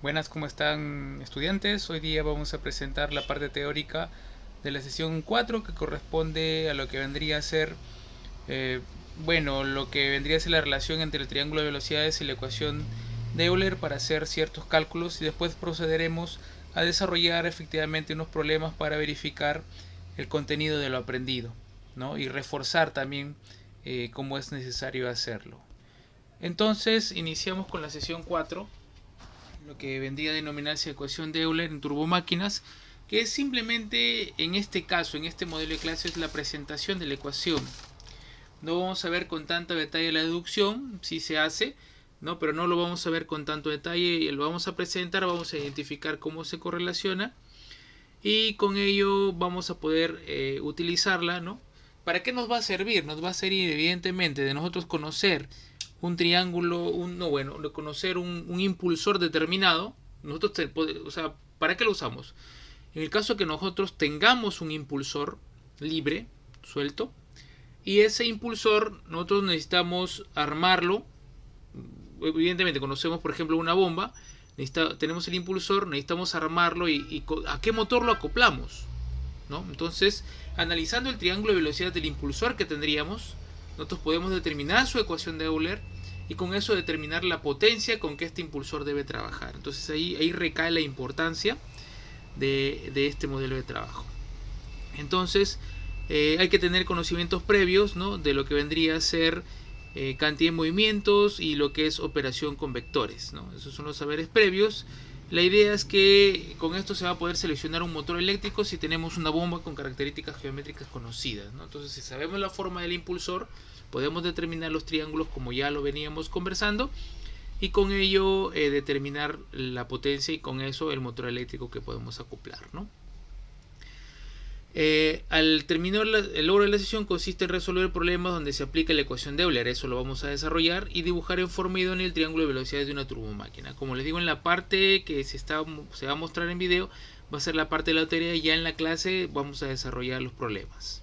Buenas, ¿cómo están estudiantes? Hoy día vamos a presentar la parte teórica de la sesión 4 que corresponde a lo que vendría a ser, eh, lo que vendría a ser la relación entre el triángulo de velocidades y la ecuación de Euler para hacer ciertos cálculos y después procederemos a desarrollar efectivamente unos problemas para verificar el contenido de lo aprendido, ¿no? Y reforzar también cómo es necesario hacerlo. Entonces, iniciamos con la sesión 4, lo que vendría a denominarse ecuación de Euler en turbomáquinas, que es simplemente en este caso, en este modelo de clase, es la presentación de la ecuación. No vamos a ver con tanto detalle la deducción, si se hace, ¿no? Pero no lo vamos a ver con tanto detalle, lo vamos a presentar, vamos a identificar cómo se correlaciona y con ello vamos a poder utilizarla, ¿no? ¿Para qué nos va a servir? Nos va a servir evidentemente de nosotros conocer un triángulo, de conocer un impulsor determinado. Nosotros, o sea, ¿para qué lo usamos? En el caso que nosotros tengamos un impulsor libre, suelto, y ese impulsor nosotros necesitamos armarlo. Evidentemente conocemos por ejemplo una bomba, tenemos el impulsor, necesitamos armarlo y ¿a qué motor lo acoplamos? ¿No? Entonces, analizando el triángulo de velocidad del impulsor que tendríamos, nosotros podemos determinar su ecuación de Euler y con eso determinar la potencia con que este impulsor debe trabajar. Entonces ahí recae la importancia de este modelo de trabajo. Entonces, hay que tener conocimientos previos, ¿no? De lo que vendría a ser cantidad de movimientos y lo que es operación con vectores, ¿no? Esos son los saberes previos. La idea es que con esto se va a poder seleccionar un motor eléctrico si tenemos una bomba con características geométricas conocidas, ¿no? Entonces, si sabemos la forma del impulsor, podemos determinar los triángulos como ya lo veníamos conversando y con ello determinar la potencia y con eso el motor eléctrico que podemos acoplar, ¿no? Al terminar el logro de la sesión consiste en resolver problemas donde se aplica la ecuación de Euler, eso lo vamos a desarrollar, y dibujar en forma idónea el triángulo de velocidades de una turbomáquina. Como les digo, en la parte que se va a mostrar en video va a ser la parte de la teoría y ya en la clase vamos a desarrollar los problemas.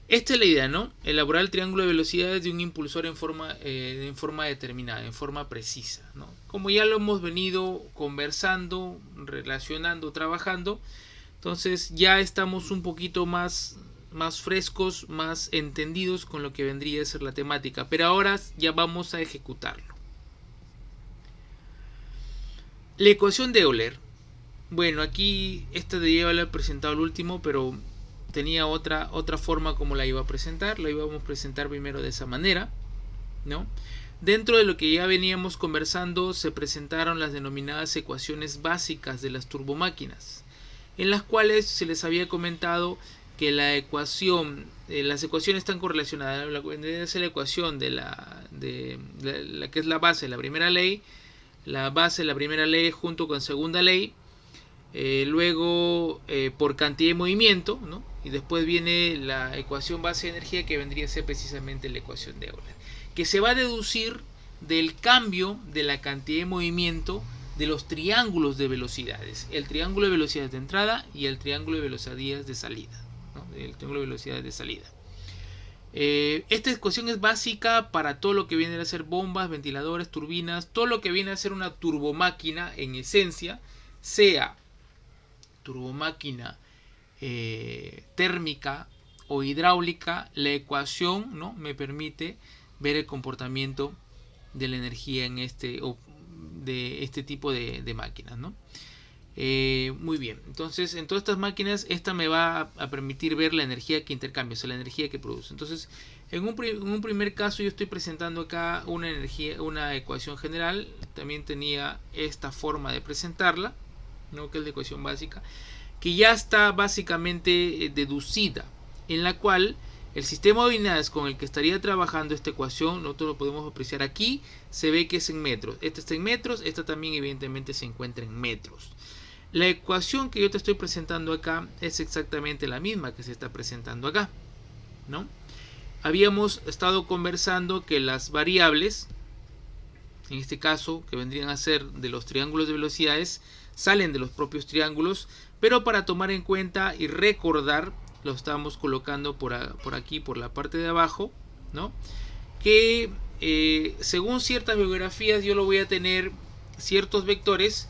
Esta es la idea, ¿no? Elaborar el triángulo de velocidades de un impulsor en forma determinada, en forma precisa, ¿no? Como ya lo hemos venido conversando, relacionando, trabajando, entonces ya estamos un poquito más frescos, más entendidos con lo que vendría a ser la temática. Pero ahora ya vamos a ejecutarlo. La ecuación de Euler. Bueno, aquí esta debería haber presentado el último, pero tenía otra forma como la iba a presentar. La íbamos a presentar primero de esa manera, ¿no? Dentro de lo que ya veníamos conversando se presentaron las denominadas ecuaciones básicas de las turbomáquinas, en las cuales se les había comentado que la ecuación, las ecuaciones están correlacionadas. La ecuación de la que es la base de la primera ley, la base de la primera ley junto con segunda ley, luego por cantidad de movimiento, ¿no? Y después viene la ecuación base de energía que vendría a ser precisamente la ecuación de Euler, que se va a deducir del cambio de la cantidad de movimiento de los triángulos de velocidades, el triángulo de velocidades de entrada y el triángulo de velocidades de salida, ¿no? El triángulo de velocidades de salida. Esta ecuación es básica para todo lo que viene a ser bombas, ventiladores, turbinas, todo lo que viene a ser una turbomáquina en esencia, sea turbomáquina térmica o hidráulica. La ecuación, ¿no?, me permite ver el comportamiento de la energía en de este tipo de máquinas, ¿no? Muy bien, entonces en todas estas máquinas esta me va a permitir ver la energía que intercambia, o sea, la energía que produce. Entonces en un primer caso yo estoy presentando acá una ecuación general. También tenía esta forma de presentarla, ¿no?, que es la ecuación básica, que ya está básicamente deducida, en la cual el sistema de unidades con el que estaría trabajando esta ecuación, nosotros lo podemos apreciar aquí, se ve que es en metros. Esta está en metros, esta también evidentemente se encuentra en metros. La ecuación que yo te estoy presentando acá es exactamente la misma que se está presentando acá, ¿no? Habíamos estado conversando que las variables, en este caso, que vendrían a ser de los triángulos de velocidades, salen de los propios triángulos, pero para tomar en cuenta y recordar, lo estamos colocando por aquí, por la parte de abajo, ¿no? Que según ciertas biografías yo lo voy a tener ciertos vectores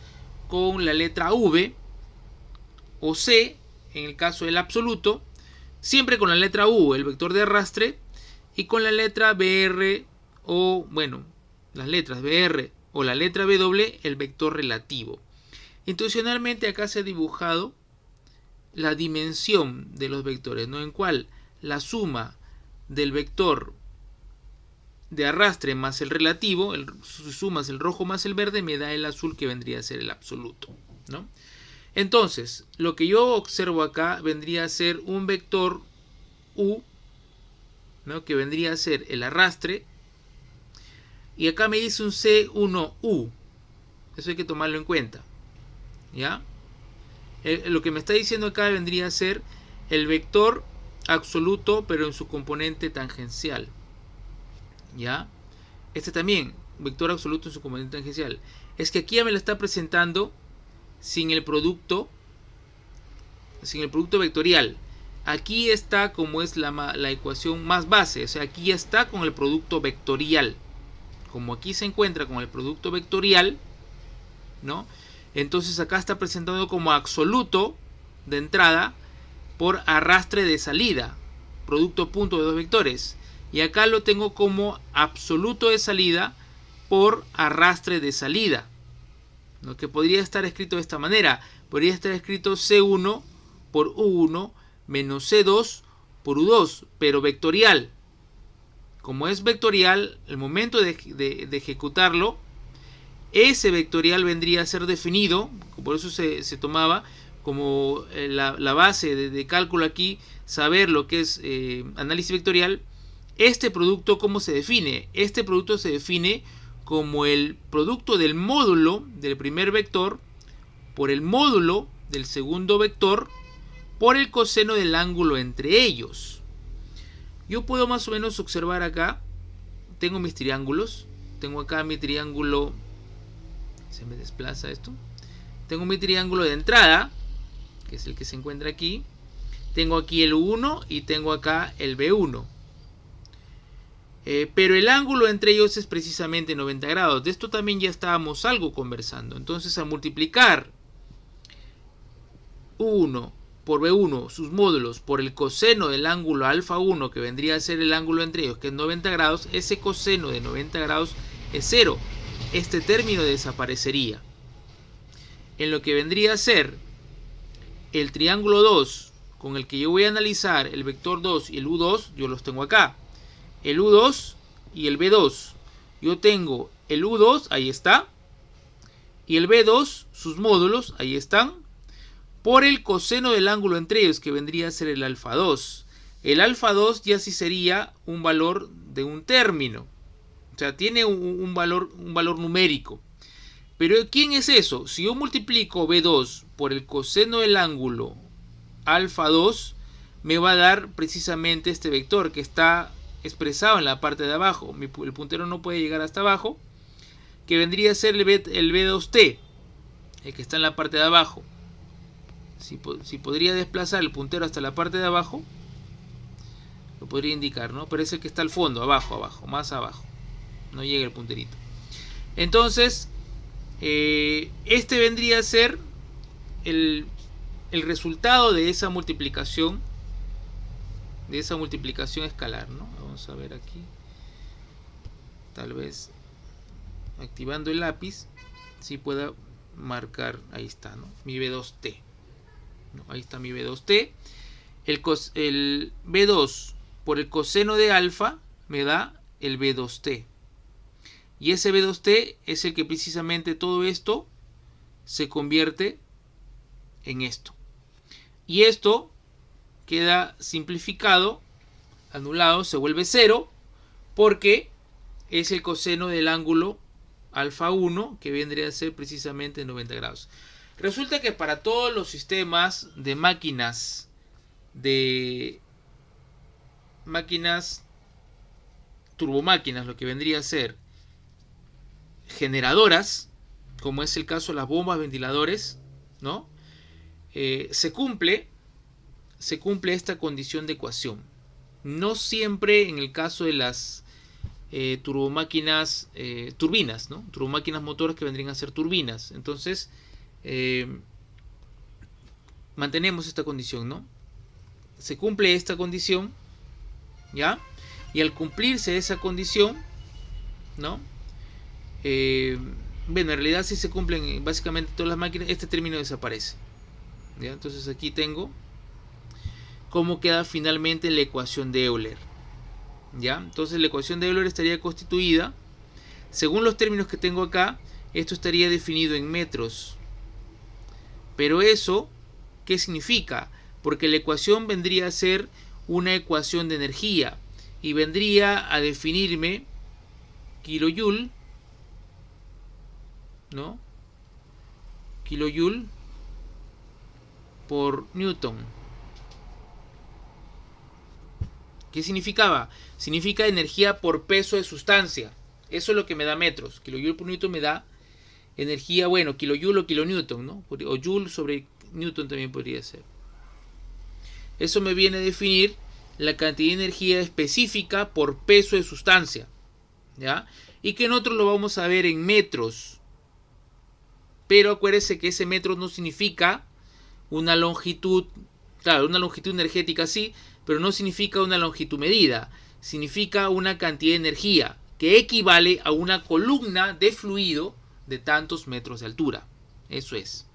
con la letra V o C, en el caso del absoluto, siempre con la letra U, el vector de arrastre, y con la letra BR o, bueno, las letras BR o la letra W, el vector relativo. Intencionalmente acá se ha dibujado la dimensión de los vectores, ¿no? En cual la suma del vector de arrastre más el relativo, si sumas el rojo más el verde, me da el azul, que vendría a ser el absoluto, ¿no? Entonces, lo que yo observo acá vendría a ser un vector U, ¿no? Que vendría a ser el arrastre, y acá me dice un C1U, eso hay que tomarlo en cuenta, ¿ya? Lo que me está diciendo acá vendría a ser el vector absoluto, pero en su componente tangencial, ¿ya? Este también, vector absoluto en su componente tangencial. Es que aquí ya me lo está presentando sin el producto vectorial. Aquí está como es la ecuación más base, o sea, aquí ya está con el producto vectorial. Como aquí se encuentra con el producto vectorial, ¿no? Entonces acá está presentado como absoluto de entrada por arrastre de salida, producto punto de dos vectores. Y acá lo tengo como absoluto de salida por arrastre de salida, ¿no? Que podría estar escrito de esta manera. Podría estar escrito C1 por U1 menos C2 por U2, pero vectorial. Como es vectorial, el momento de ejecutarlo, ese vectorial vendría a ser definido, por eso se tomaba como la base de cálculo aquí, saber lo que es análisis vectorial. Este producto, ¿cómo se define? Este producto se define como el producto del módulo del primer vector por el módulo del segundo vector por el coseno del ángulo entre ellos. Yo puedo más o menos observar acá, tengo mis triángulos, tengo acá mi triángulo, se me desplaza esto, tengo mi triángulo de entrada, que es el que se encuentra aquí, tengo aquí el U1 y tengo acá el B1. Pero el ángulo entre ellos es precisamente 90 grados. De esto también ya estábamos algo conversando. Entonces, al multiplicar U1 por B1, sus módulos, por el coseno del ángulo alfa 1, que vendría a ser el ángulo entre ellos, que es 90 grados, ese coseno de 90 grados es 0. Este término desaparecería. En lo que vendría a ser el triángulo 2, con el que yo voy a analizar el vector 2 y el U2, yo los tengo acá. El U2 y el B2. Yo tengo el U2, ahí está, y el B2, sus módulos, ahí están, por el coseno del ángulo entre ellos, que vendría a ser el alfa 2. El alfa 2 ya sí sería un valor de un término, o sea, tiene un valor numérico. Pero ¿quién es eso? Si yo multiplico B2 por el coseno del ángulo alfa 2, me va a dar precisamente este vector que está expresado en la parte de abajo. El puntero no puede llegar hasta abajo, que vendría a ser el B2T, el que está en la parte de abajo. Si podría desplazar el puntero hasta la parte de abajo, lo podría indicar, ¿no? Pero es el que está al fondo, abajo, más abajo. No llega el punterito. Entonces, este vendría a ser el resultado de esa multiplicación escalar, ¿no? Vamos a ver aquí, tal vez activando el lápiz si pueda marcar, ahí está, ¿no? Mi B2T, ¿no? Ahí está mi B2T. El B2 por el coseno de alfa me da el B2T, y ese B2T es el que precisamente todo esto se convierte en esto, y esto queda simplificado, anulado, se vuelve 0, porque es el coseno del ángulo alfa 1, que vendría a ser precisamente 90 grados. Resulta que para todos los sistemas de máquinas turbomáquinas, lo que vendría a ser generadoras, como es el caso de las bombas, ventiladores, ¿no? Se cumple esta condición de ecuación. No siempre en el caso de las turbomáquinas, turbinas, ¿no? Turbomáquinas motores que vendrían a ser turbinas. Entonces, mantenemos esta condición, ¿no? Se cumple esta condición, ¿ya? Y al cumplirse esa condición, ¿no? Bueno, en realidad si se cumplen básicamente todas las máquinas, este término desaparece, ¿ya? Entonces aquí tengo cómo queda finalmente la ecuación de Euler, ¿ya? Entonces la ecuación de Euler estaría constituida, según los términos que tengo acá, esto estaría definido en metros. Pero eso, ¿qué significa? Porque la ecuación vendría a ser una ecuación de energía y vendría a definirme kilojoule, ¿no? Kilojoule por Newton. ¿Qué significaba? Significa energía por peso de sustancia. Eso es lo que me da metros. Kilojoule por Newton me da energía, bueno, kilojoule o kilonewton, ¿no? O joule sobre Newton también podría ser. Eso me viene a definir la cantidad de energía específica por peso de sustancia, ¿ya? Y que nosotros lo vamos a ver en metros. Pero acuérdense que ese metro no significa una longitud, claro, una longitud energética sí, pero no significa una longitud medida. Significa una cantidad de energía que equivale a una columna de fluido de tantos metros de altura. Eso es,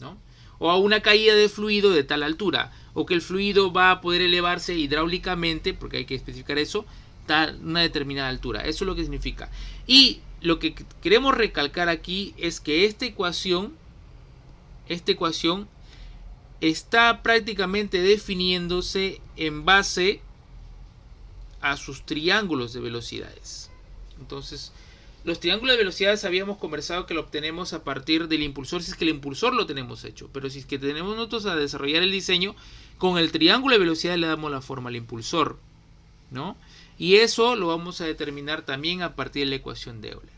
¿no? O a una caída de fluido de tal altura, o que el fluido va a poder elevarse hidráulicamente, porque hay que especificar eso, a una determinada altura. Eso es lo que significa. Y lo que queremos recalcar aquí es que esta ecuación está prácticamente definiéndose en base a sus triángulos de velocidades. Entonces, los triángulos de velocidades habíamos conversado que lo obtenemos a partir del impulsor, si es que el impulsor lo tenemos hecho. Pero si es que tenemos nosotros a desarrollar el diseño, con el triángulo de velocidades le damos la forma al impulsor, ¿no? Y eso lo vamos a determinar también a partir de la ecuación de Euler.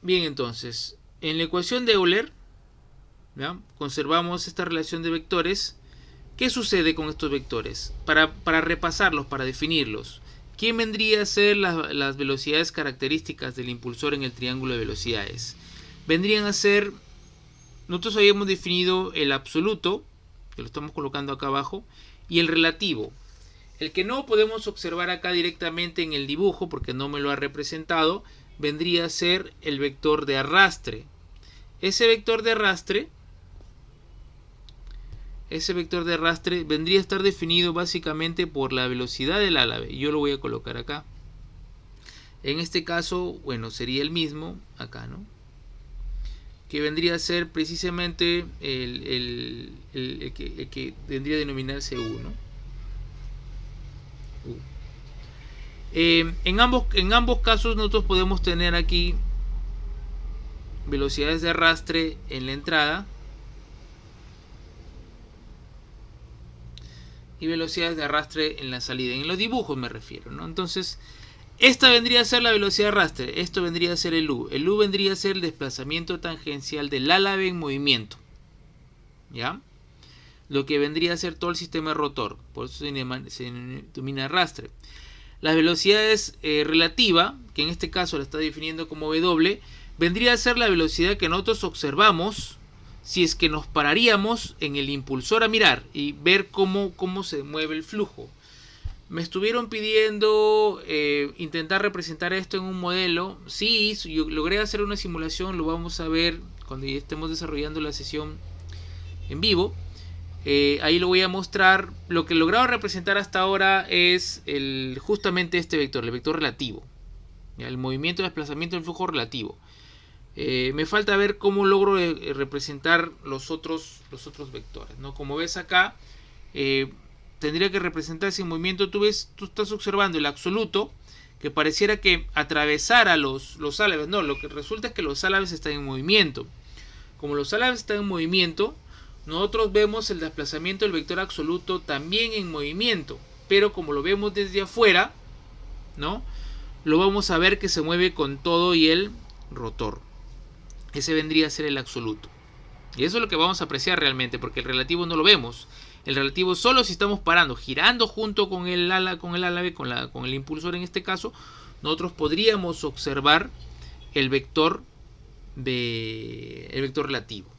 Bien, entonces, en la ecuación de Euler, ¿ya? Conservamos esta relación de vectores. ¿Qué sucede con estos vectores? Para repasarlos, para definirlos. ¿Quién vendría a ser las velocidades características del impulsor en el triángulo de velocidades? Vendrían a ser, nosotros habíamos definido el absoluto, que lo estamos colocando acá abajo, y el relativo. El que no podemos observar acá directamente en el dibujo, porque no me lo ha representado, vendría a ser el vector de arrastre. Ese vector de arrastre vendría a estar definido básicamente por la velocidad del álave. Yo lo voy a colocar acá. En este caso, bueno, sería el mismo acá, ¿no? Que vendría a ser precisamente el que vendría a denominarse U, ¿no? U. En ambos casos nosotros podemos tener aquí velocidades de arrastre en la entrada y velocidades de arrastre en la salida. En los dibujos me refiero, ¿no? Entonces, esta vendría a ser la velocidad de arrastre. Esto vendría a ser el U. El U vendría a ser el desplazamiento tangencial del álave en movimiento, ¿ya? Lo que vendría a ser todo el sistema rotor. Por eso se denomina arrastre. Las velocidades relativa, que en este caso la está definiendo como W, vendría a ser la velocidad que nosotros observamos si es que nos pararíamos en el impulsor a mirar y ver cómo se mueve el flujo. Me estuvieron pidiendo intentar representar esto en un modelo. Sí, yo logré hacer una simulación, lo vamos a ver cuando ya estemos desarrollando la sesión en vivo. Ahí lo voy a mostrar. Lo que he logrado representar hasta ahora es justamente este vector, el vector relativo. El movimiento de desplazamiento del flujo relativo. Me falta ver cómo logro representar los otros vectores, ¿no? Como ves acá, tendría que representarse en movimiento. Tú estás observando el absoluto, que pareciera que atravesara los álabes. No, lo que resulta es que los álabes están en movimiento. Como los álabes están en movimiento, nosotros vemos el desplazamiento del vector absoluto también en movimiento. Pero como lo vemos desde afuera, ¿no? Lo vamos a ver que se mueve con todo y el rotor. Ese vendría a ser el absoluto. Y eso es lo que vamos a apreciar realmente, porque el relativo no lo vemos. El relativo solo si estamos parando, girando junto con el álave, con el impulsor en este caso, nosotros podríamos observar el vector relativo.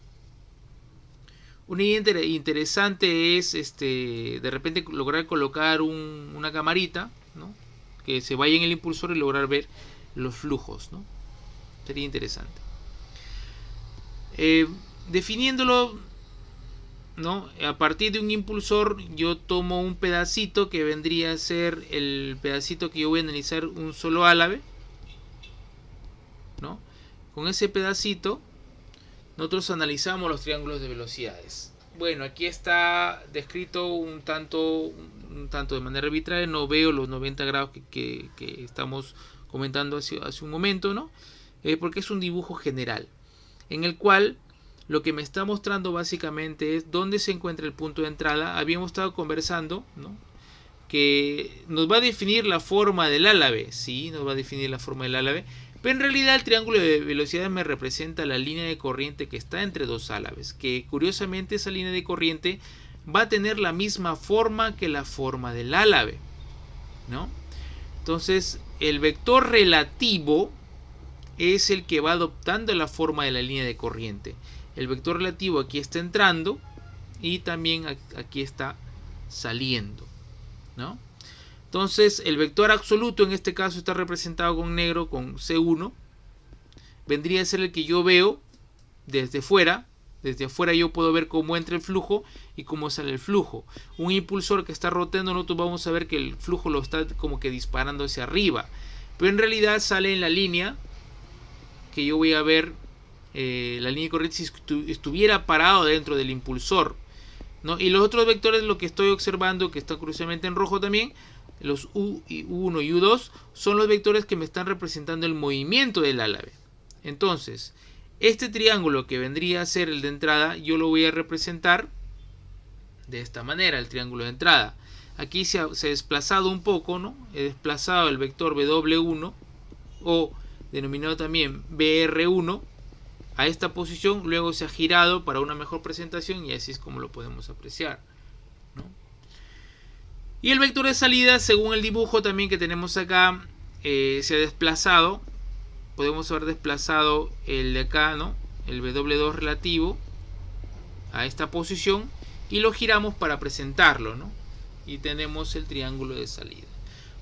Una idea interesante es de repente lograr colocar una camarita, ¿no?, que se vaya en el impulsor y lograr ver los flujos, ¿no? Sería interesante. Definiéndolo, ¿no?, a partir de un impulsor yo tomo un pedacito que vendría a ser el pedacito que yo voy a analizar un solo álave, ¿no? Con ese pedacito nosotros analizamos los triángulos de velocidades. Bueno, aquí está descrito un tanto de manera arbitraria, no veo los 90 grados que estamos comentando hace un momento, ¿no? Porque es un dibujo general, en el cual lo que me está mostrando básicamente es dónde se encuentra el punto de entrada. Habíamos estado conversando, ¿no?, que nos va a definir la forma del álave, sí, nos va a definir la forma del álave, pero en realidad el triángulo de velocidad me representa la línea de corriente que está entre dos álaves, que curiosamente esa línea de corriente va a tener la misma forma que la forma del álave, ¿no? Entonces el vector relativo es el que va adoptando la forma de la línea de corriente. El vector relativo aquí está entrando y también aquí está saliendo, ¿no? Entonces el vector absoluto en este caso está representado con negro, con C1. Vendría a ser el que yo veo desde fuera. Desde afuera yo puedo ver cómo entra el flujo y cómo sale el flujo. Un impulsor que está rotando, nosotros vamos a ver que el flujo lo está como que disparando hacia arriba, pero en realidad sale en la línea que yo voy a ver, la línea de corriente, si estuviera parado dentro del impulsor, ¿no? Y los otros vectores, lo que estoy observando, que está curiosamente en rojo también, los U1 y U2, son los vectores que me están representando el movimiento del álave. Entonces, este triángulo que vendría a ser el de entrada, yo lo voy a representar de esta manera, el triángulo de entrada. Aquí se ha desplazado un poco, ¿no? He desplazado el vector W1, o denominado también BR1, a esta posición, luego se ha girado para una mejor presentación y así es como lo podemos apreciar, ¿no? Y el vector de salida, según el dibujo también que tenemos acá, se ha desplazado. Podemos haber desplazado el de acá, ¿no?, el W2 relativo a esta posición y lo giramos para presentarlo, ¿no? Y tenemos el triángulo de salida.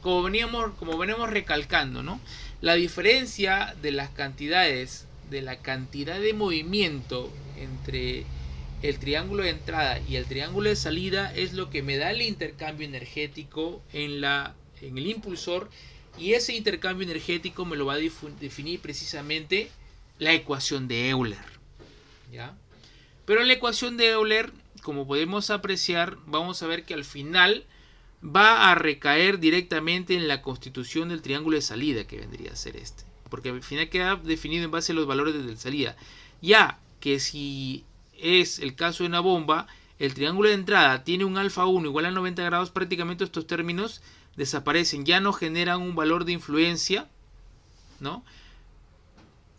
Como venimos recalcando, ¿no?, la diferencia de las cantidades, de la cantidad de movimiento entre el triángulo de entrada y el triángulo de salida es lo que me da el intercambio energético en el impulsor, y ese intercambio energético me lo va a definir precisamente la ecuación de Euler, ¿ya? Pero en la ecuación de Euler, como podemos apreciar, vamos a ver que al final va a recaer directamente en la constitución del triángulo de salida, que vendría a ser este, porque al final queda definido en base a los valores de salida, ya que si es el caso de una bomba, el triángulo de entrada tiene un alfa 1 igual a 90 grados, prácticamente estos términos desaparecen, ya no generan un valor de influencia, ¿no?,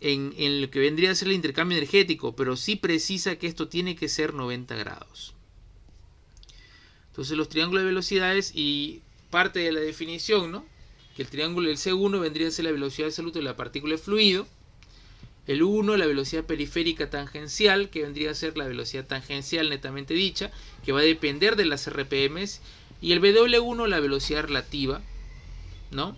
en lo que vendría a ser el intercambio energético, pero sí precisa que esto tiene que ser 90 grados. Entonces los triángulos de velocidades, y parte de la definición, ¿no?, que el triángulo del C1 vendría a ser la velocidad absoluta de la partícula de fluido, el 1 la velocidad periférica tangencial, que vendría a ser la velocidad tangencial netamente dicha, que va a depender de las RPMs, y el W1 la velocidad relativa, ¿no?,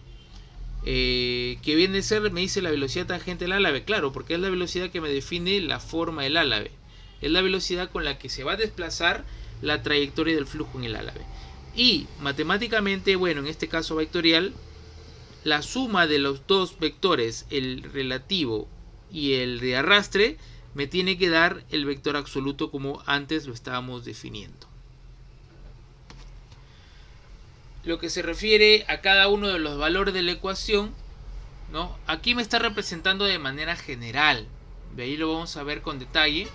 que viene a ser, me dice, la velocidad tangente del álave, claro, porque es la velocidad que me define la forma del álave, es la velocidad con la que se va a desplazar la trayectoria del flujo en el álave. Y matemáticamente, bueno, en este caso vectorial, la suma de los dos vectores, el relativo y el de arrastre, me tiene que dar el vector absoluto como antes lo estábamos definiendo. Lo que se refiere a cada uno de los valores de la ecuación, ¿no?, aquí me está representando de manera general. De ahí lo vamos a ver con detalle,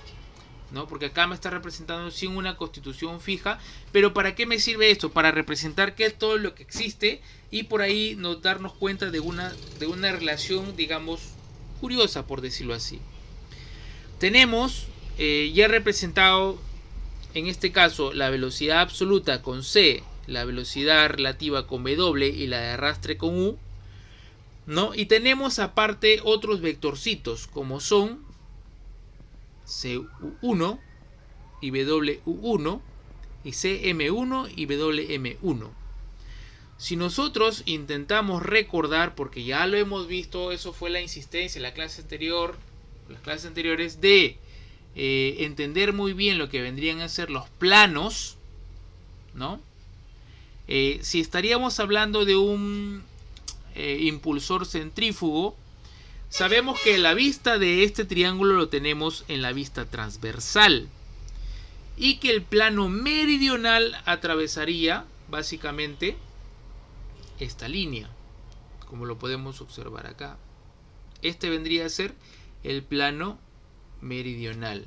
¿no?, porque acá me está representando sin una constitución fija. Pero ¿para qué me sirve esto? Para representar qué es todo lo que existe y por ahí darnos cuenta de una relación, digamos, curiosa, por decirlo así. Tenemos ya representado en este caso la velocidad absoluta con C, la velocidad relativa con W y la de arrastre con U, ¿no? Y tenemos aparte otros vectorcitos como son CU1 y WU1 y CM1 y WM1. Si nosotros intentamos recordar, porque ya lo hemos visto, eso fue la insistencia en la clase anterior, las clases anteriores, de entender muy bien lo que vendrían a ser los planos, ¿no? Si estaríamos hablando de un impulsor centrífugo, sabemos que la vista de este triángulo lo tenemos en la vista transversal y que el plano meridional atravesaría básicamente esta línea, como lo podemos observar acá. Este vendría a ser el plano meridional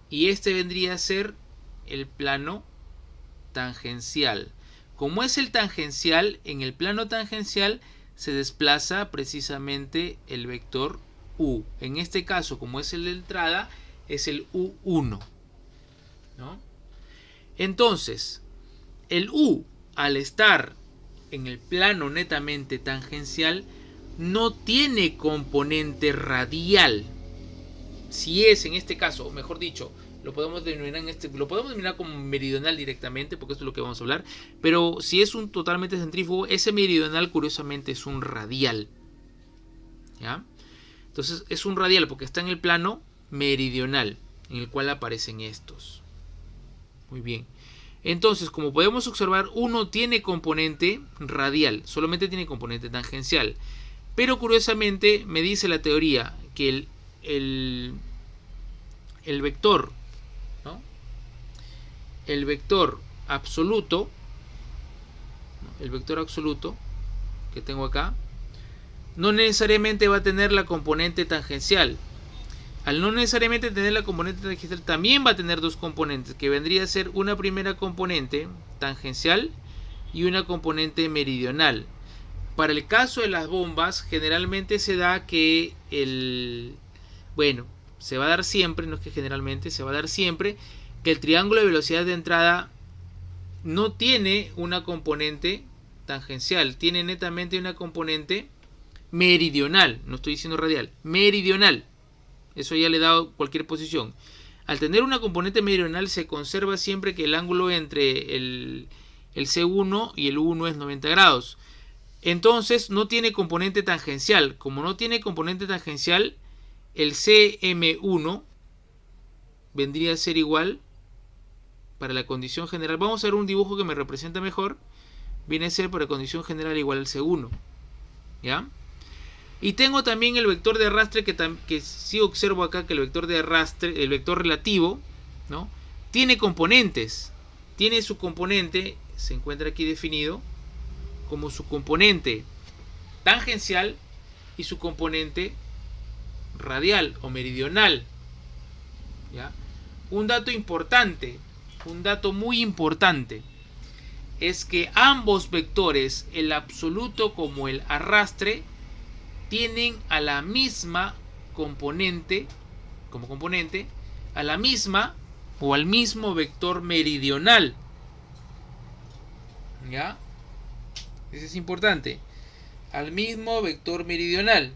y este vendría a ser el plano tangencial. Como es el tangencial, en el plano tangencial se desplaza precisamente el vector U. En este caso, como es el de entrada, es el U1, ¿no? Entonces, el U, al estar en el plano netamente tangencial, no tiene componente radial. Si es en este caso, o mejor dicho, lo podemos denominar como meridional directamente, porque esto es lo que vamos a hablar, pero si es un totalmente centrífugo, ese meridional curiosamente es un radial, ¿ya? Entonces es un radial porque está en el plano meridional, en el cual aparecen estos. Muy bien. Entonces, como podemos observar, uno tiene componente radial, solamente tiene componente tangencial. Pero curiosamente me dice la teoría que el vector, ¿no? El vector absoluto, ¿no? El vector absoluto que tengo acá, no necesariamente va a tener la componente tangencial. Al no necesariamente tener la componente tangencial, también va a tener dos componentes, que vendría a ser una primera componente tangencial y una componente meridional. Para el caso de las bombas, generalmente se da que se va a dar siempre, no es que generalmente, se va a dar siempre que el triángulo de velocidad de entrada no tiene una componente tangencial, tiene netamente una componente meridional, no estoy diciendo radial, meridional. Eso ya le he dado cualquier posición. Al tener una componente meridional se conserva siempre que el ángulo entre el C1 y el U1 es 90 grados. Entonces no tiene componente tangencial. Como no tiene componente tangencial, el CM1 vendría a ser igual para la condición general. Vamos a ver un dibujo que me representa mejor. Viene a ser para condición general igual al C1. ¿Ya? Y tengo también el vector de arrastre que sí observo acá que el vector de arrastre, el vector relativo, ¿no? Tiene componentes. Tiene su componente, se encuentra aquí definido como su componente tangencial y su componente radial o meridional. ¿Ya? Un dato importante, un dato muy importante, es que ambos vectores, el absoluto como el arrastre, tienen a la misma componente, como componente, a la misma o al mismo vector meridional. ¿Ya? Eso es importante. Al mismo vector meridional.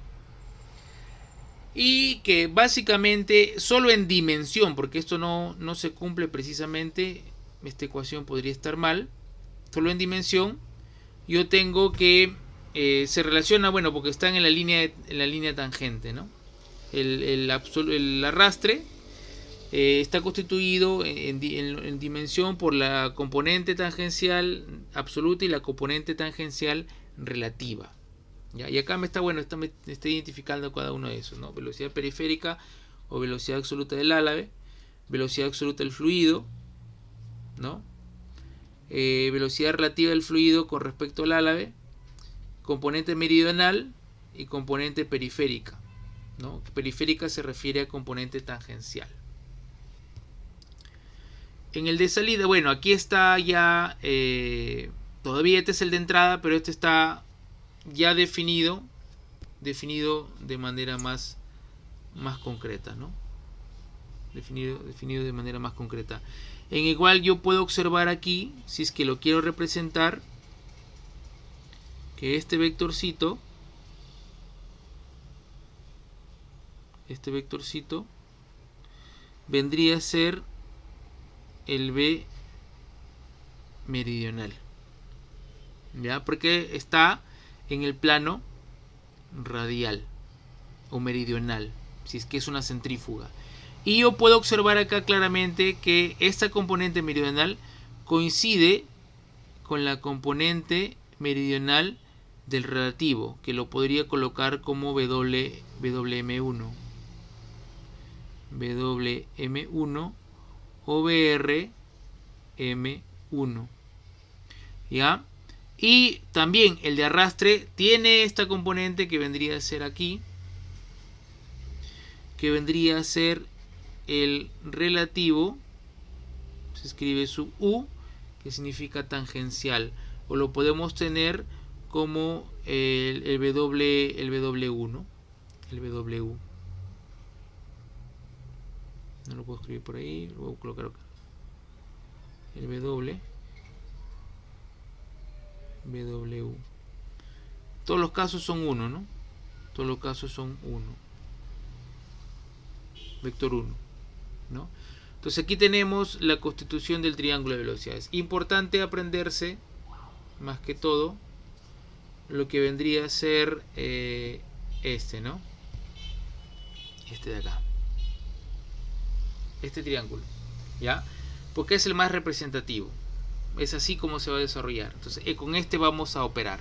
Y que básicamente solo en dimensión, porque esto no se cumple precisamente, esta ecuación podría estar mal, solo en dimensión, yo tengo que se relaciona, bueno, porque están en la línea tangente, ¿no? El arrastre está constituido en dimensión por la componente tangencial absoluta y la componente tangencial relativa. ¿Ya? Y acá me está identificando cada uno de esos, ¿no? Velocidad periférica o velocidad absoluta del álave, velocidad absoluta del fluido, ¿no? Velocidad relativa del fluido con respecto al álave, componente meridional y componente periférica, ¿no? Periférica se refiere a componente tangencial. En el de salida, bueno, aquí está ya, todavía este es el de entrada, pero este está ya definido de manera más concreta, ¿no? Definido de manera más concreta. en el cual yo puedo observar aquí, si es que lo quiero representar, que este vectorcito vendría a ser el B meridional, ¿ya? Porque está en el plano radial o meridional, si es que es una centrífuga. Y yo puedo observar acá claramente que esta componente meridional coincide con la componente meridional del relativo, que lo podría colocar como WM1 o BRM1, ¿ya? Y también el de arrastre tiene esta componente que vendría a ser aquí, que vendría a ser el relativo, se escribe sub U, que significa tangencial, o lo podemos tener como el W1, el WU. No lo puedo escribir por ahí, lo voy a colocar acá. El WU. Todos los casos son 1, ¿no? Todos los casos son 1. Vector 1, ¿no? Entonces aquí tenemos la constitución del triángulo de velocidades. Importante aprenderse, más que todo, lo que vendría a ser este, ¿no? Este de acá. Este triángulo, ¿ya? Porque es el más representativo. Es así como se va a desarrollar. Entonces, con este vamos a operar.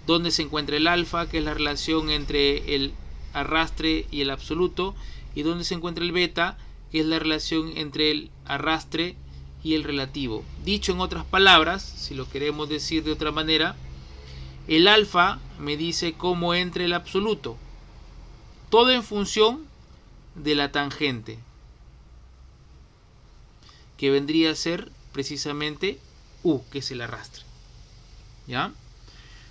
¿Dónde se encuentra el alfa? Que es la relación entre el arrastre y el absoluto. Y dónde se encuentra el beta, que es la relación entre el arrastre y el relativo. Dicho en otras palabras, si lo queremos decir de otra manera, el alfa me dice cómo entra el absoluto. Todo en función de la tangente, que vendría a ser precisamente U, que es el arrastre, ¿ya?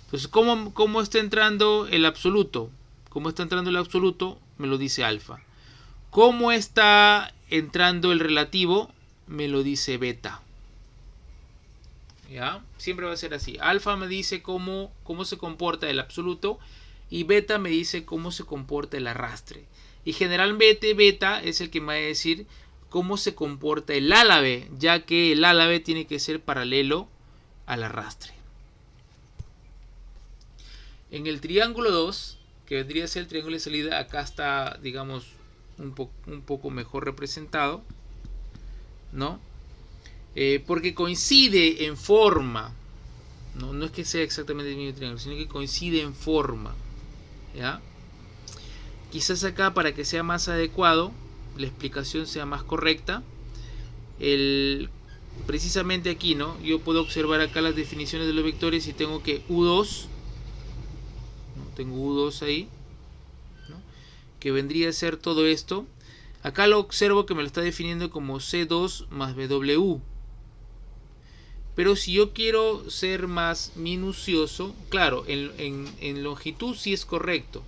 Entonces, ¿cómo está entrando el absoluto? ¿Cómo está entrando el absoluto? Me lo dice alfa. ¿Cómo está entrando el relativo? Me lo dice beta, ¿ya? Siempre va a ser así. Alfa me dice cómo se comporta el absoluto y beta me dice cómo se comporta el arrastre. Y generalmente beta es el que me va a decir cómo se comporta el álave, ya que el álave tiene que ser paralelo al arrastre. En el triángulo 2, que vendría a ser el triángulo de salida, acá está, digamos, un poco mejor representado, ¿no? Porque coincide en forma, no es que sea exactamente el mismo triángulo, sino que coincide en forma, ¿ya? Quizás acá, para que sea más adecuado, la explicación sea más correcta, precisamente aquí, ¿no? Yo puedo observar acá las definiciones de los vectores y tengo que U2, ¿no? Tengo U2 ahí, ¿no? Que vendría a ser todo esto. Acá lo observo que me lo está definiendo como C2 más BW. Pero si yo quiero ser más minucioso, claro, en longitud sí es correcto.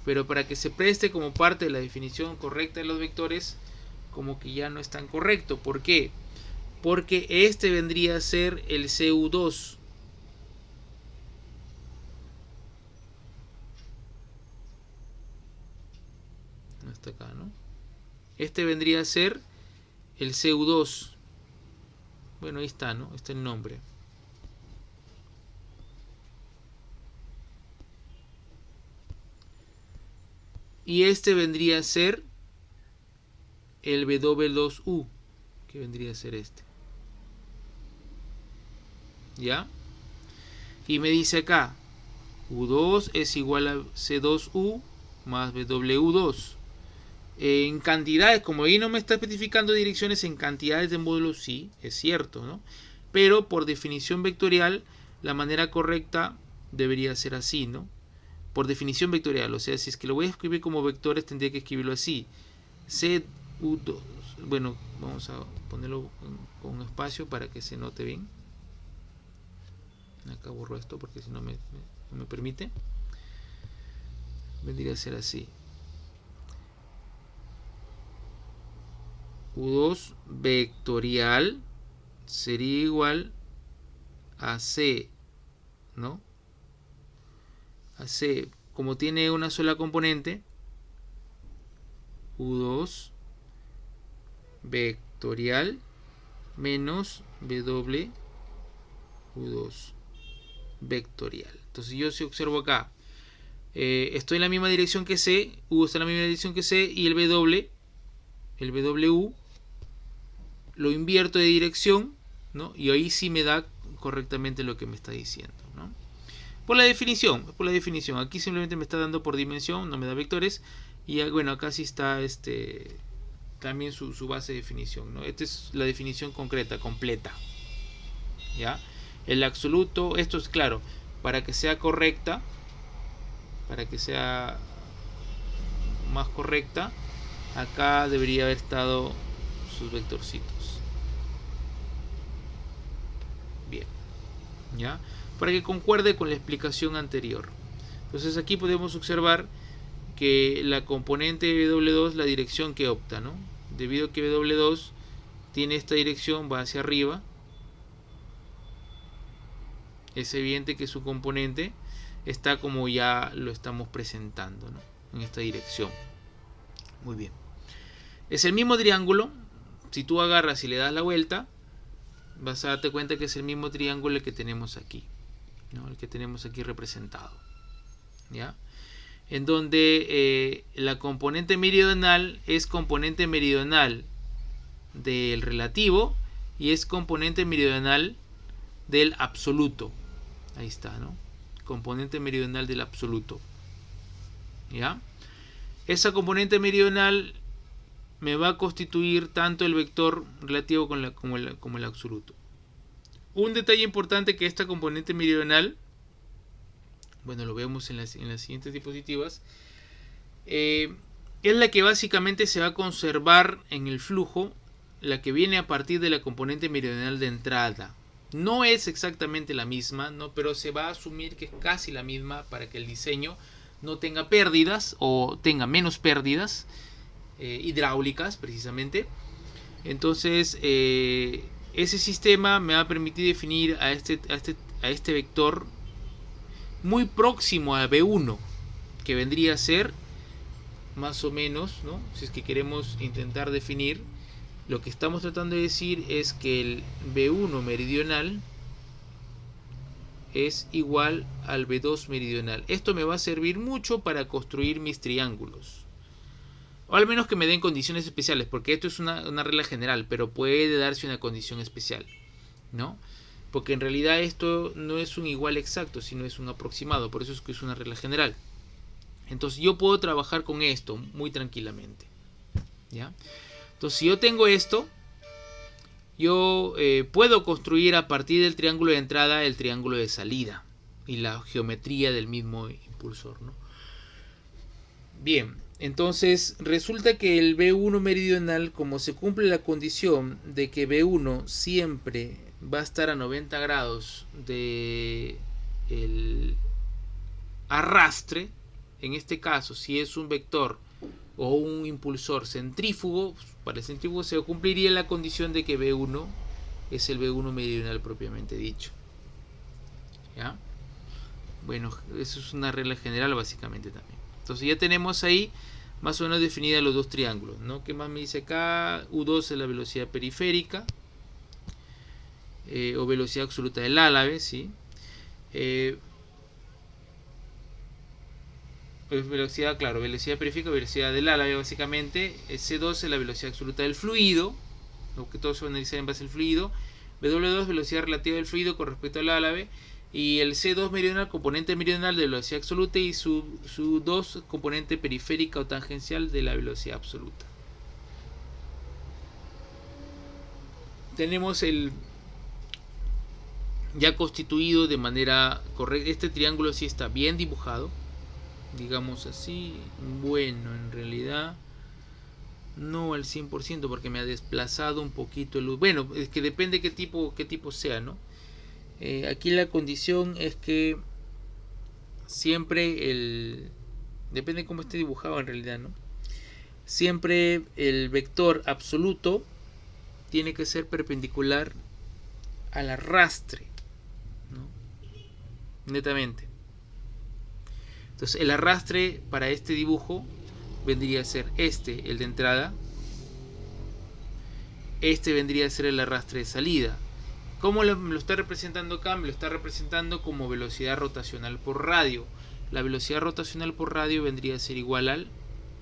Pero para que se preste como parte de la definición correcta de los vectores, como que ya no es tan correcto. ¿Por qué? Porque este vendría a ser el CU2. Hasta acá, ¿no? Este vendría a ser el CU2. Bueno, ahí está, ¿no? Está el nombre. Y este vendría a ser el W2U, que vendría a ser este, ¿ya? Y me dice acá, U2 es igual a C2U más BW2. En cantidades, como ahí no me está especificando direcciones, en cantidades de módulos sí, es cierto, ¿no? Pero por definición vectorial, la manera correcta debería ser así, ¿no? Por definición vectorial, o sea, si es que lo voy a escribir como vectores, tendría que escribirlo así. CU2, bueno, vamos a ponerlo con un espacio para que se note bien. Acá borro esto porque si no me permite. Vendría a ser así. U2 vectorial sería igual a C, ¿no? A C, como tiene una sola componente, U2 vectorial menos W U2 vectorial. Entonces yo si observo acá, estoy en la misma dirección que C, U está en la misma dirección que C, y el WU lo invierto de dirección, ¿no? Y ahí sí me da correctamente lo que me está diciendo, ¿no? Por la definición, aquí simplemente me está dando por dimensión, no me da vectores, y bueno, acá sí está también su base de definición, ¿no? Esta es la definición concreta, completa, ¿ya? El absoluto, esto es claro, para que sea correcta, para que sea más correcta, acá debería haber estado sus vectorcitos. Bien, ¿ya? Para que concuerde con la explicación anterior. Entonces aquí podemos observar que la componente de W2, la dirección que opta, ¿no? Debido a que W2 tiene esta dirección, va hacia arriba, es evidente que su componente está como ya lo estamos presentando, ¿no? En esta dirección. Muy bien. Es el mismo triángulo. Si tú agarras y le das la vuelta, vas a darte cuenta que es el mismo triángulo el que tenemos aquí, ¿no? El que tenemos aquí representado, ¿ya? En donde la componente meridional es componente meridional del relativo y es componente meridional del absoluto. Ahí está, ¿no? Componente meridional del absoluto, ¿ya? Esa componente meridional me va a constituir tanto el vector relativo como el absoluto. Un detalle importante, que esta componente meridional, bueno, lo vemos en las siguientes diapositivas, es la que básicamente se va a conservar en el flujo, la que viene a partir de la componente meridional de entrada. No es exactamente la misma, ¿no? Pero se va a asumir que es casi la misma para que el diseño no tenga pérdidas o tenga menos pérdidas hidráulicas precisamente. Entonces ese sistema me va a permitir definir a este vector muy próximo a B1, que vendría a ser más o menos, ¿no? Si es que queremos intentar definir, lo que estamos tratando de decir es que el B1 meridional es igual al B2 meridional. Esto me va a servir mucho para construir mis triángulos, o al menos que me den condiciones especiales, porque esto es una regla general, pero puede darse una condición especial, ¿no? Porque en realidad esto no es un igual exacto, sino es un aproximado, por eso es que es una regla general. Entonces yo puedo trabajar con esto muy tranquilamente, ¿ya? Entonces si yo tengo esto, yo puedo construir a partir del triángulo de entrada el triángulo de salida y la geometría del mismo impulsor, ¿no? Bien, entonces resulta que el B1 meridional, como se cumple la condición de que B1 siempre va a estar a 90 grados de el arrastre, en este caso si es un vector o un impulsor centrífugo, para el centrífugo se cumpliría la condición de que B1 es el B1 meridional propiamente dicho, ¿ya? Bueno, eso es una regla general básicamente también. Entonces ya tenemos ahí más o menos definidas los dos triángulos, ¿no? ¿Qué más me dice acá? U2 es la velocidad periférica o velocidad absoluta del álave, ¿sí? Velocidad, claro, velocidad periférica, velocidad del álave básicamente. C2 es la velocidad absoluta del fluido, lo que todo se va a analizar en base al fluido. W2 velocidad relativa del fluido con respecto al álave. Y el C2 meridional, componente meridional de velocidad absoluta, y su 2 componente periférica o tangencial de la velocidad absoluta. Tenemos el ya constituido de manera correcta. Este triángulo sí está bien dibujado, digamos así. Bueno, en realidad no al 100% porque me ha desplazado un poquito el... Bueno, es que depende qué tipo sea, ¿no? Aquí la condición es que siempre depende cómo esté dibujado en realidad, ¿no? siempre el vector absoluto tiene que ser perpendicular al arrastre, ¿no? Netamente. Entonces el arrastre para este dibujo vendría a ser este, el de entrada. Este vendría a ser el arrastre de salida. ¿Cómo lo está representando acá? Me lo está representando como velocidad rotacional por radio. La velocidad rotacional por radio vendría a ser igual al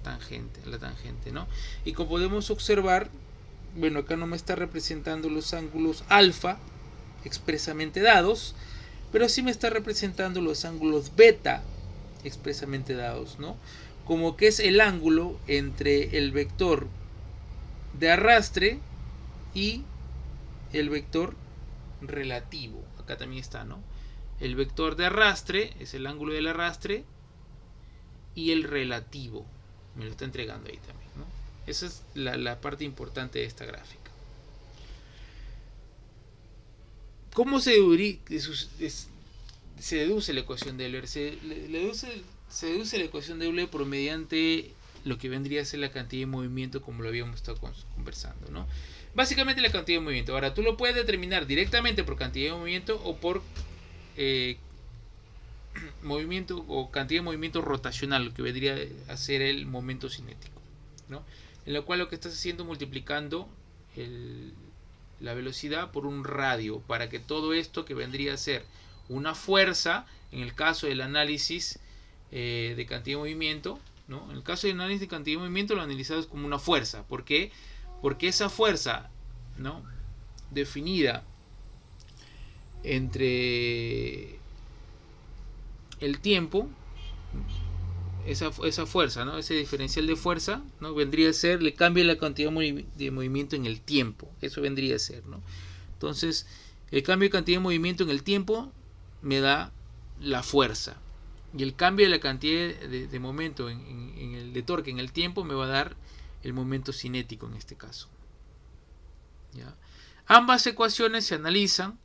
tangente, a la tangente, ¿no? Y como podemos observar, bueno, acá no me está representando los ángulos alfa expresamente dados, pero sí me está representando los ángulos beta expresamente dados, ¿no? Como que es el ángulo entre el vector de arrastre y el vector relativo. Acá también está, ¿no? El vector de arrastre es el ángulo del arrastre y el relativo me lo está entregando ahí también, ¿no? Esa es la parte importante de esta gráfica. ¿Cómo se deduce la ecuación de Euler? Se deduce la ecuación de Euler por mediante lo que vendría a ser la cantidad de movimiento, como lo habíamos estado conversando, ¿no? Básicamente la cantidad de movimiento. Ahora tú lo puedes determinar directamente por cantidad de movimiento o por movimiento o cantidad de movimiento rotacional, que vendría a ser el momento cinético, ¿no? En lo cual lo que estás haciendo es multiplicando la velocidad por un radio, para que todo esto que vendría a ser una fuerza, en el caso del análisis de cantidad de movimiento, ¿no? En el caso del análisis de cantidad de movimiento lo analizamos como una fuerza. ¿Por qué? Porque esa fuerza, ¿no?, definida entre el tiempo, esa fuerza, ¿no?, ese diferencial de fuerza, ¿no?, vendría a ser, le cambia la cantidad de movimiento en el tiempo. Eso vendría a ser, ¿no? Entonces, el cambio de cantidad de movimiento en el tiempo me da la fuerza. Y el cambio de la cantidad de momento en el de torque en el tiempo me va a dar el momento cinético en este caso. ¿Ya? Ambas ecuaciones se analizan,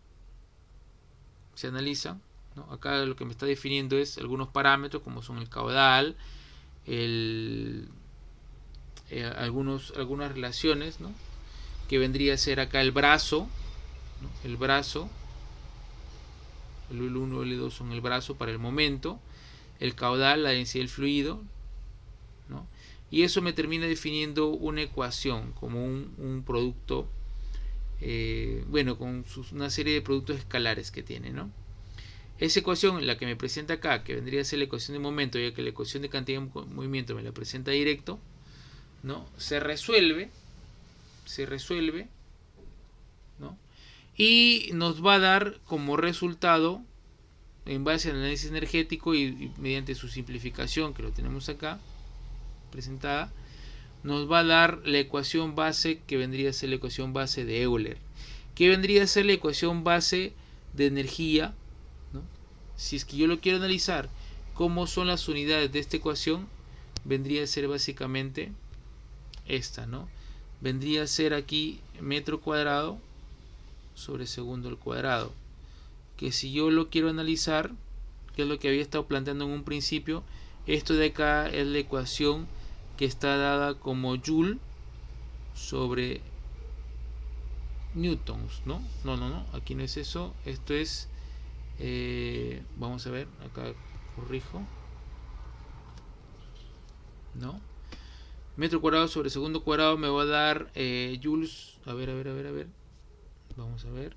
¿no? Acá lo que me está definiendo es algunos parámetros como son el caudal, algunas relaciones, ¿no?, que vendría a ser acá el brazo, ¿no?, el brazo, el L1 y el L2 son el brazo para el momento, el caudal, la densidad del fluido, ¿no? Y eso me termina definiendo una ecuación como un producto, bueno, con una serie de productos escalares que tiene, ¿no? Esa ecuación, la que me presenta acá, que vendría a ser la ecuación de momento, ya que la ecuación de cantidad de movimiento me la presenta directo, ¿no?, se resuelve, ¿no?, y nos va a dar como resultado, en base al análisis energético y mediante su simplificación, que lo tenemos acá presentada, nos va a dar la ecuación base, que vendría a ser la ecuación base de Euler, que vendría a ser la ecuación base de energía, ¿no? Si es que yo lo quiero analizar, cómo son las unidades de esta ecuación, vendría a ser básicamente esta, ¿no? Vendría a ser aquí metro cuadrado sobre segundo al cuadrado, que si yo lo quiero analizar, que es lo que había estado planteando en un principio, esto de acá es la ecuación que está dada como Joule sobre newtons, ¿no? No, aquí no es eso, esto es, vamos a ver, acá corrijo, ¿no? Metro cuadrado sobre segundo cuadrado me va a dar joules, a ver, vamos a ver.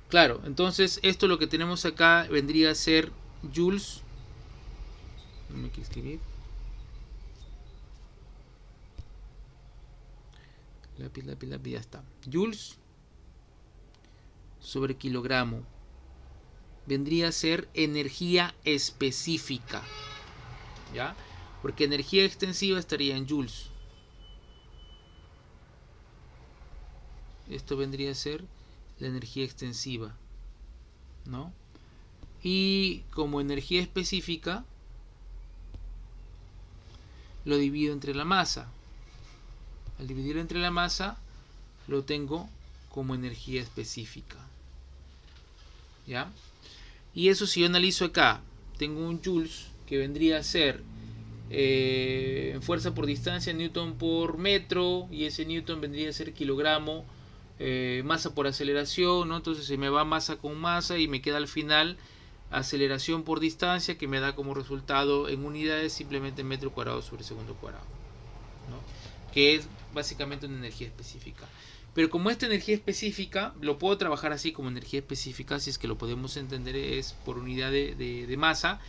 Claro, entonces esto lo que tenemos acá vendría a ser joules. No me quiero escribir. Lápiz, ya está. Joules sobre kilogramo. Vendría a ser energía específica, ¿ya? Porque energía extensiva estaría en joules. Esto vendría a ser la energía extensiva, ¿no? Y como energía específica lo divido entre la masa. Al dividirlo entre la masa lo tengo como energía específica, ¿ya? Y eso, si yo analizo acá, tengo un joules que vendría a ser fuerza por distancia, newton por metro, y ese newton vendría a ser kilogramo, masa por aceleración, ¿no? Entonces se me va masa con masa y me queda al final aceleración por distancia, que me da como resultado en unidades simplemente metro cuadrado sobre segundo cuadrado, ¿no? Que es básicamente una energía específica. Pero como esta energía específica lo puedo trabajar así como energía específica, si es que lo podemos entender es por unidad de masa,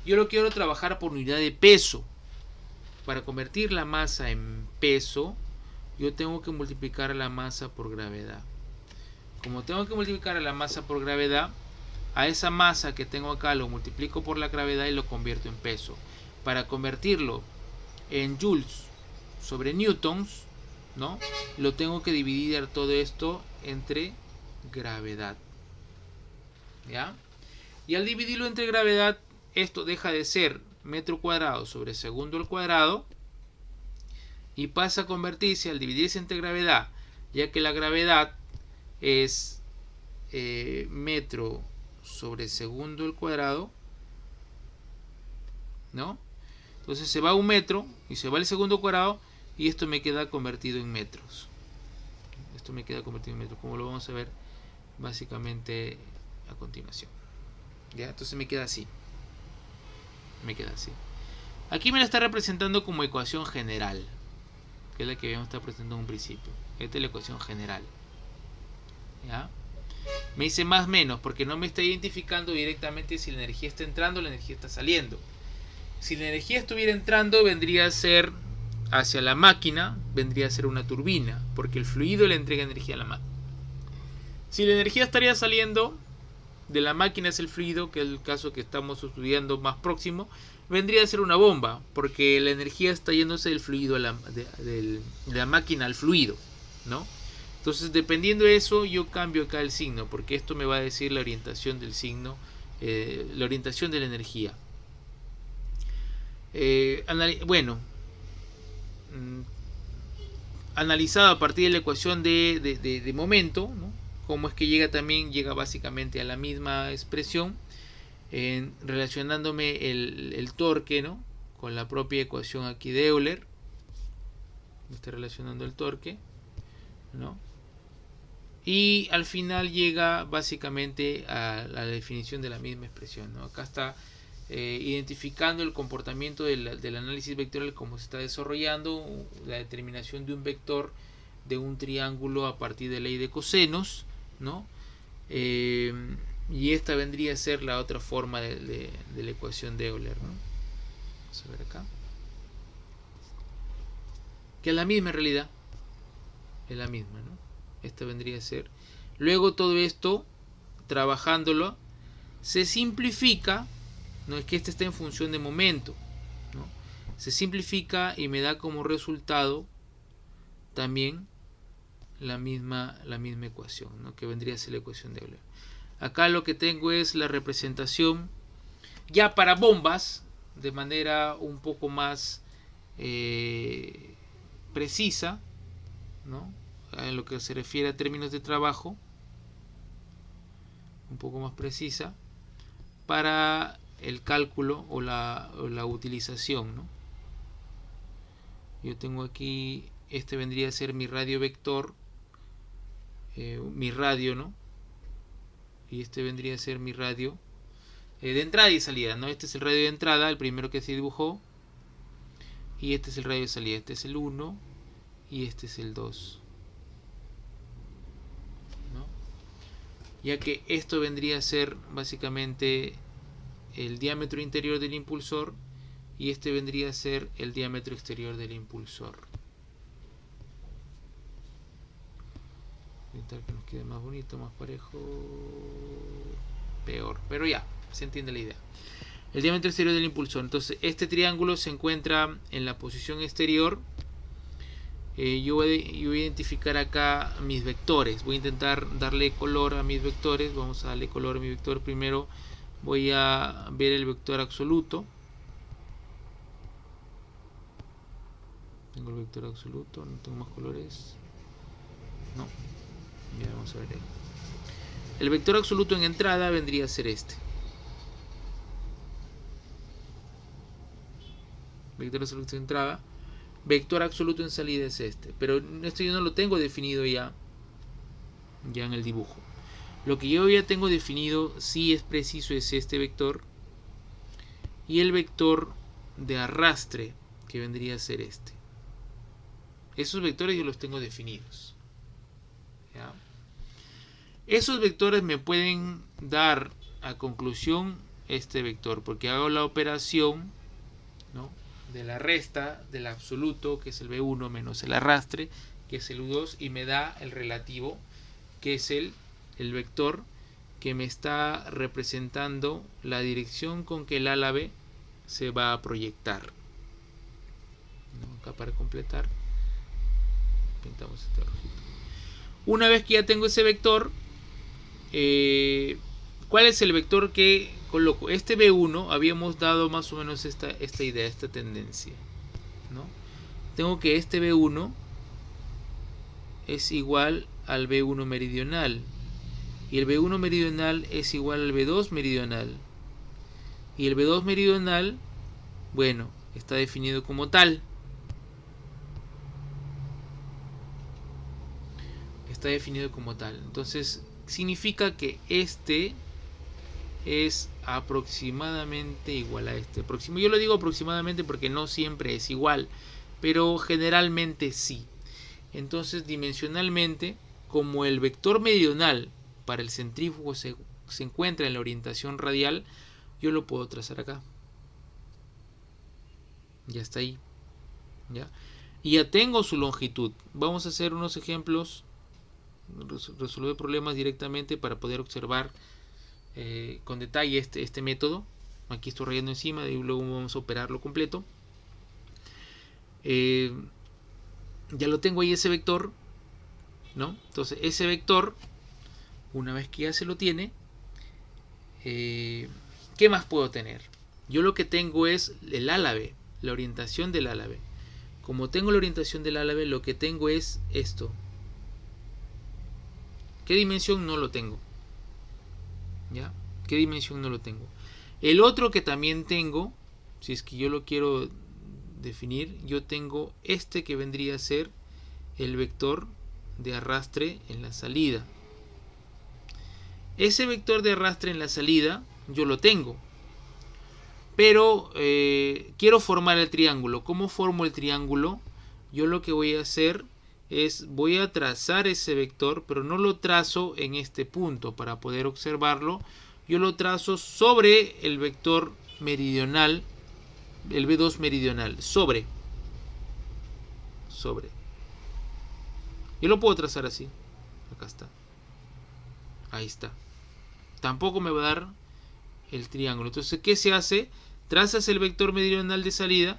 yo lo quiero trabajar por unidad de peso. Para convertir la masa en peso, yo tengo que multiplicar la masa por gravedad. Como tengo que multiplicar a la masa por gravedad, a esa masa que tengo acá lo multiplico por la gravedad y lo convierto en peso. Para convertirlo en joules sobre newtons, ¿no? Lo tengo que dividir todo esto entre gravedad, ¿ya? Y al dividirlo entre gravedad, esto deja de ser metro cuadrado sobre segundo al cuadrado y pasa a convertirse, al dividirse entre gravedad, ya que la gravedad es metro sobre segundo al cuadrado, ¿no? Entonces se va un metro y se va el segundo cuadrado y esto me queda convertido en metros. Esto me queda convertido en metros, como lo vamos a ver básicamente a continuación. ¿Ya? Entonces me queda así. Me queda así. Aquí me la está representando como ecuación general, que es la que habíamos estado presentando en un principio. Esta es la ecuación general. ¿Ya? Me dice más menos porque no me está identificando directamente si la energía está entrando o la energía está saliendo. Si la energía estuviera entrando, vendría a ser hacia la máquina, vendría a ser una turbina, porque el fluido le entrega energía a la máquina. Si la energía estaría saliendo de la máquina hacia el fluido, que es el caso que estamos estudiando más próximo, vendría a ser una bomba, porque la energía está yéndose del fluido de la máquina al fluido, ¿no? Entonces, dependiendo de eso, yo cambio acá el signo, porque esto me va a decir la orientación del signo, la orientación de la energía. Bueno, analizado a partir de la ecuación de momento, ¿no? Cómo es que llega básicamente a la misma expresión, relacionándome el torque, ¿no? Con la propia ecuación aquí de Euler. Me está relacionando el torque, ¿no? Y al final llega básicamente a la definición de la misma expresión, ¿no? Acá está identificando el comportamiento del análisis vectorial, como se está desarrollando, la determinación de un vector de un triángulo a partir de ley de cosenos, ¿no? Y esta vendría a ser la otra forma de la ecuación de Euler, ¿no? Vamos a ver acá. Que es la misma en realidad. Es la misma, ¿no? Esta vendría a ser. Luego todo esto, trabajándolo, se simplifica. No es que este esté en función de momento, ¿no? Se simplifica y me da como resultado también la misma ecuación, ¿no? Que vendría a ser la ecuación de Euler. Acá lo que tengo es la representación ya para bombas de manera un poco más precisa, ¿no? En lo que se refiere a términos de trabajo, un poco más precisa para el cálculo o la utilización, ¿no? Yo tengo aquí, este vendría a ser mi radio vector, mi radio, ¿no? Y este vendría a ser mi radio de entrada y salida, ¿no? Este es el radio de entrada, el primero que se dibujó, y este es el radio de salida. Este es el 1 y este es el 2, ¿no? Ya que esto vendría a ser básicamente el diámetro interior del impulsor y este vendría a ser el diámetro exterior del impulsor. Intentar que nos quede más bonito, más parejo, peor, pero ya, se entiende la idea. El diámetro exterior del impulsor. Entonces este triángulo se encuentra en la posición exterior. Yo voy a identificar acá mis vectores. Voy a intentar darle color a mis vectores. Vamos a darle color a mi vector. Primero voy a ver el vector absoluto. Tengo el vector absoluto. No tengo más colores. No. Ya vamos a ver ahí. El vector absoluto en entrada vendría a ser este. vector absoluto de entrada, vector absoluto en salida es este, pero esto yo no lo tengo definido ya en el dibujo. Lo que yo ya tengo definido, si es preciso, es este vector y el vector de arrastre, que vendría a ser este. Esos vectores yo los tengo definidos, ¿ya? Esos vectores me pueden dar a conclusión este vector, porque hago la operación, ¿no?, de la resta del absoluto, que es el B1, menos el arrastre, que es el U2, y me da el relativo, que es el vector que me está representando la dirección con que el ala B se va a proyectar. Acá para completar pintamos este rojito. Una vez que ya tengo ese vector, ¿cuál es el vector que coloco? Este B1 habíamos dado más o menos esta idea, esta tendencia, ¿no? Tengo que este B1 es igual al B1 meridional, y el B1 meridional es igual al B2 meridional, y el B2 meridional, bueno, está definido como tal. Está definido como tal. Entonces significa que este es aproximadamente igual a este. Yo lo digo aproximadamente porque no siempre es igual, pero generalmente sí. Entonces dimensionalmente, como el vector meridional para el centrífugo se encuentra en la orientación radial, yo lo puedo trazar acá. Ya está ahí, ¿ya? Y ya tengo su longitud. Vamos a hacer unos ejemplos, resolver problemas directamente para poder observar con detalle este método. Aquí estoy rayando encima y luego vamos a operarlo completo. Ya lo tengo ahí ese vector, ¿no? Entonces ese vector, una vez que ya se lo tiene, ¿qué más puedo tener? Yo lo que tengo es el ala B, la orientación del ala B. Como tengo la orientación del ala B, lo que tengo es esto. ¿Qué dimensión? No lo tengo, ¿ya? ¿Qué dimensión? No lo tengo. El otro que también tengo, si es que yo lo quiero definir, yo tengo este que vendría a ser el vector de arrastre en la salida. Ese vector de arrastre en la salida yo lo tengo, pero quiero formar el triángulo. ¿Cómo formo el triángulo? Yo lo que voy a hacer es, voy a trazar ese vector, pero no lo trazo en este punto para poder observarlo. Yo lo trazo sobre el vector meridional, el B2 meridional, sobre. Yo lo puedo trazar así. Acá está. Ahí está. Tampoco me va a dar el triángulo. Entonces, ¿qué se hace? Trazas el vector meridional de salida,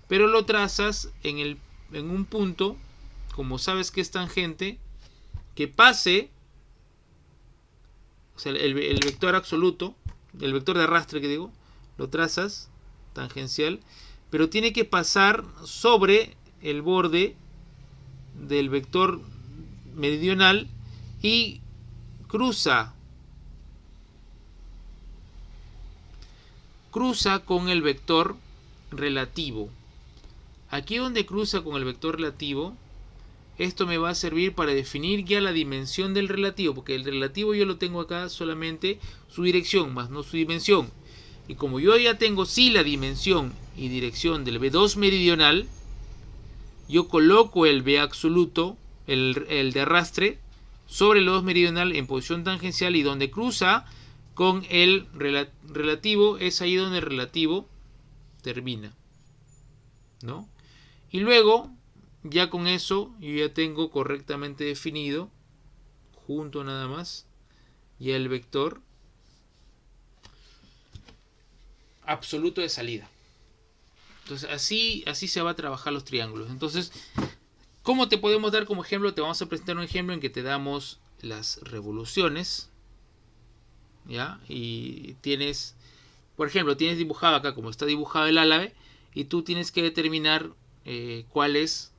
pero lo trazas en un punto, como sabes que es tangente, que pase, o sea, el vector absoluto, el vector de arrastre que digo, lo trazas tangencial, pero tiene que pasar sobre el borde del vector meridional y cruza con el vector relativo. Aquí donde cruza con el vector relativo, esto me va a servir para definir ya la dimensión del relativo, porque el relativo yo lo tengo acá solamente su dirección, más no su dimensión. Y como yo ya tengo sí la dimensión y dirección del B2 meridional, yo coloco el B absoluto, el de arrastre, sobre el B2 meridional en posición tangencial, y donde cruza con el relativo es ahí donde el relativo termina, ¿no? Y luego, ya con eso, yo ya tengo correctamente definido, junto nada más, ya el vector absoluto de salida. Entonces así se va a trabajar los triángulos. Entonces, ¿cómo te podemos dar como ejemplo? Te vamos a presentar un ejemplo en que te damos las revoluciones, ¿ya? Y tienes, por ejemplo, tienes dibujado acá, como está dibujado el ala B, y tú tienes que determinar cuál es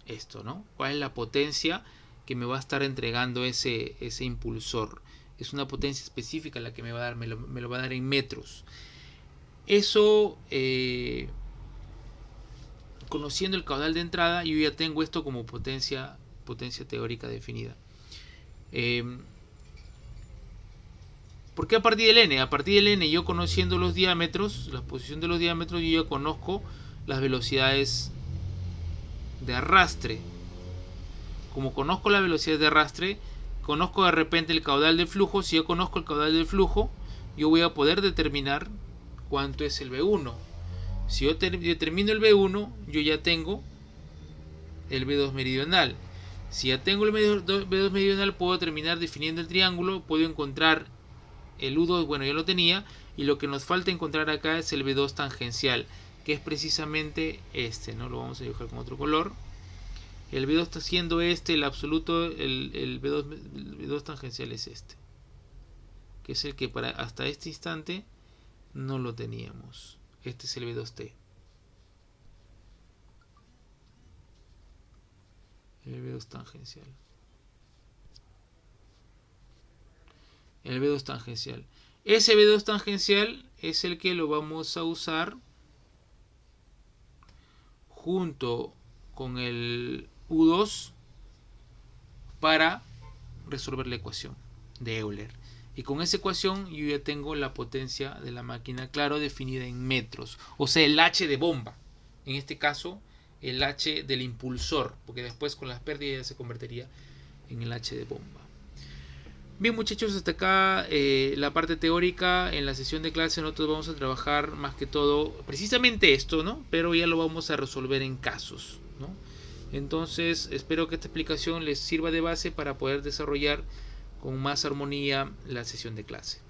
esto, ¿no? Cuál es la potencia que me va a estar entregando ese impulsor. Es una potencia específica la que me va a dar, me lo va a dar en metros. Eso, conociendo el caudal de entrada, yo ya tengo esto como potencia teórica definida. ¿Por qué a partir del n? A partir del n, yo conociendo los diámetros, la posición de los diámetros, yo ya conozco las velocidades de arrastre. Como conozco la velocidad de arrastre, conozco de repente el caudal de flujo. Si yo conozco el caudal del flujo, yo voy a poder determinar cuánto es el V1. Si yo determino el V1, yo ya tengo el V2 meridional. Si ya tengo el V2 meridional, puedo terminar definiendo el triángulo, puedo encontrar el U2, bueno, ya lo tenía, y lo que nos falta encontrar acá es el V2 tangencial, que es precisamente este, ¿no? Lo vamos a dibujar con otro color. El V2 está siendo este, el absoluto, el V2 tangencial es este, que es el que hasta este instante no lo teníamos. Este es el V2T. El V2 tangencial. El V2 tangencial. Ese V2 tangencial es el que lo vamos a usar junto con el U2 para resolver la ecuación de Euler. Y con esa ecuación yo ya tengo la potencia de la máquina, claro, definida en metros. O sea, el H de bomba. En este caso, el H del impulsor, porque después con las pérdidas ya se convertiría en el H de bomba. Bien, muchachos, hasta acá la parte teórica. En la sesión de clase nosotros vamos a trabajar más que todo precisamente esto, ¿no? Pero ya lo vamos a resolver en casos, ¿no? Entonces espero que esta explicación les sirva de base para poder desarrollar con más armonía la sesión de clase.